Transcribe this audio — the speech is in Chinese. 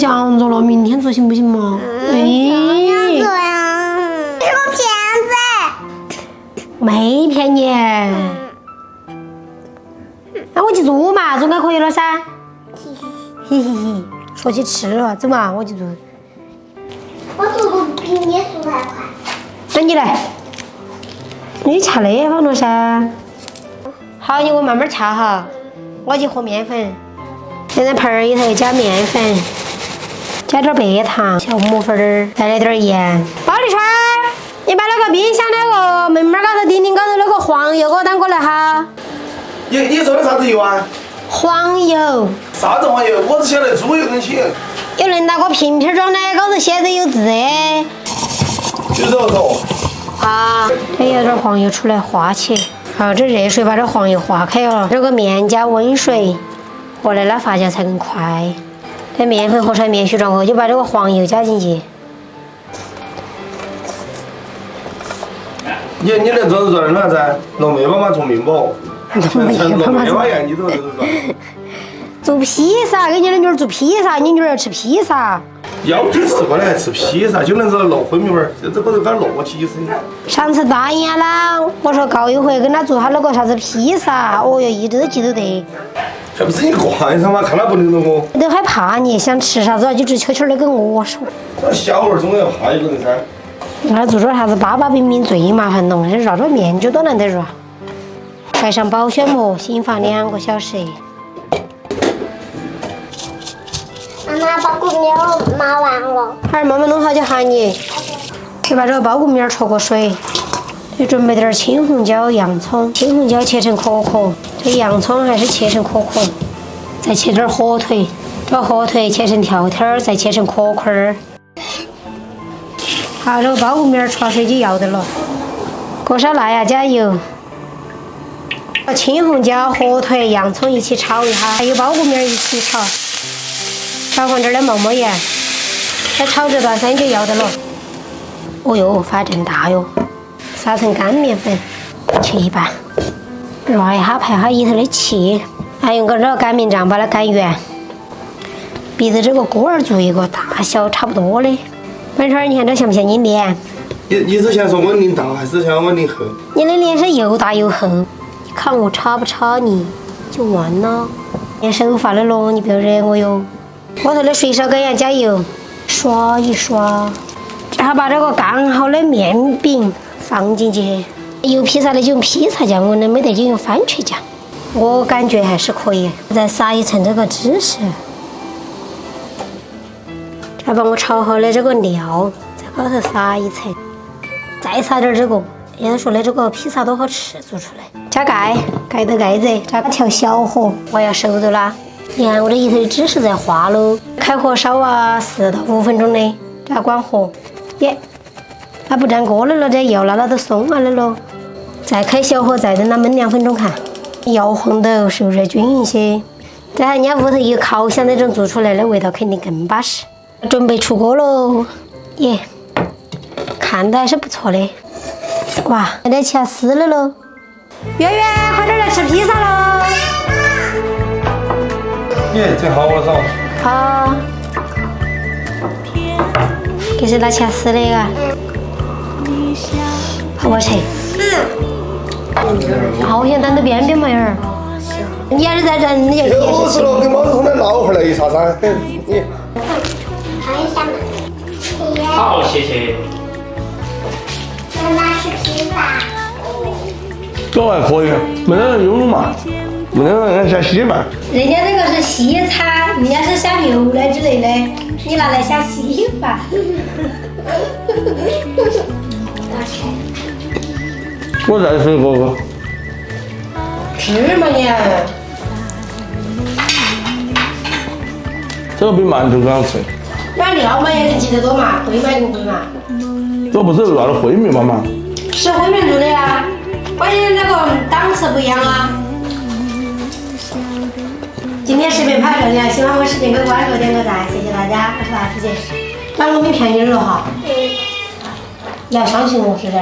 想着了，明天做行不行嘛？这样做呀？你是个骗子！没骗你。那我去做嘛，总该可以了噻。嘿嘿嘿，说起吃了，走嘛，我去做。我速度比你速度还快。那你来，你掐那方了噻。好，你给我慢慢掐哈，我去和面粉。现在盆儿里头加面粉，加点白糖、小磨粉儿，再来点盐。宝丽川，你把那个冰箱那个门面高头、顶顶高头那个黄油给我打过来哈。你说的啥子油啊？黄油。啥子黄油？我只晓得猪油跟青油。有恁那个瓶瓶装的，高头写着有字的。就这个。啊，这有点黄油出来化起。好，这热水把这黄油化开了，这个面加温水，和来它发酵才更快。等面粉和成面絮状后，就把这个黄油加进去。你能做的啥子？弄面包嘛，做面包。弄面包呀，你都是做。做披萨，给你的女儿做披萨，你女儿要吃披萨。要几次过来吃披萨，就能是落灰米味儿，这个都敢落起身。上次答应了，我说告一回跟他做他那个啥子披萨，哦哟，一直都记得得。还不是你惯上嘛，看他不能弄我。都害怕你，想吃啥子就直悄悄的跟我说。这小孩总要怕一个人噻。那做点啥子巴巴饼饼最麻烦了，这绕着面就多难得绕。盖上保鲜膜，心放2个小时。妈妈，包谷面麻完了。孩儿慢慢弄好就喊你。就把这个包谷面焯过水，就准备点青红椒、洋葱。青红椒切成颗颗，这洋葱还是切成颗颗。再切点火腿，这火腿切成条条，再切成颗块儿。好，这个包谷面焯水就要得了。锅烧辣呀，加油。青红椒、火腿、洋葱一起炒一下，还有包谷面一起炒。少放点的馍馍盐，再炒这段3就要得了。哦哟，发真大哟！撒成干面粉，切一半，揉一下排下里头的气，还用个这个擀面杖把它擀圆。逼着这个锅儿做一个大小差不多的。满川，你看这像不像你脸？你是想说我脸大，还是想我脸厚？你的脸是又大又厚，你看我插不插你就完了。练手法的咯，你不要惹我哟。锅头的水烧干呀，加油，刷一刷，然后把这个擀好的面饼放进去。有披萨的就用披萨酱，我们没得就用番茄酱，我感觉还是可以。再撒一层这个芝士，再把我炒好的这个料在高头撒一层，再撒点这个。人家说的这个披萨多好吃，做出来。加盖，盖到盖子，再调小火，我要熟着啦。你看我这一头的芝士在化喽，开火烧啊4到5分钟的，再关火。耶，它不粘锅了了，这油了它都松了喽。再开小火，再等它焖2分钟看，摇晃到受热均匀些。再人家屋头有烤箱那种做出来的味道肯定更巴适。准备出锅喽，耶，看到还是不错的。哇，现在起来撕了喽！圆圆，快点来吃披萨喽！耶，正好我烧。好，这是拿起来撕的嘎。好不好吃？好想等到边边嘛有儿。你要是在这，你就就是了，跟毛泽东的闹回来一啥噻？你。尝一下嘛。好，谢谢。妈妈吃披萨。这还可以，没得人用嘛，没得人想西嘛。人家那个是西餐，人家是下牛奶之类的，你拿来下稀饭。我再吃一个。吃嘛你。这个比馒头更好吃。买料嘛也是记得多嘛，会买就会嘛。这不是拿的烩面嘛？是烩面做的呀，关键那个档次不一样啊。今天视频拍到这里，喜欢我视频给关注点个赞，谢谢大家，我是大师姐。把我们骗你了哈，你要相信我是的。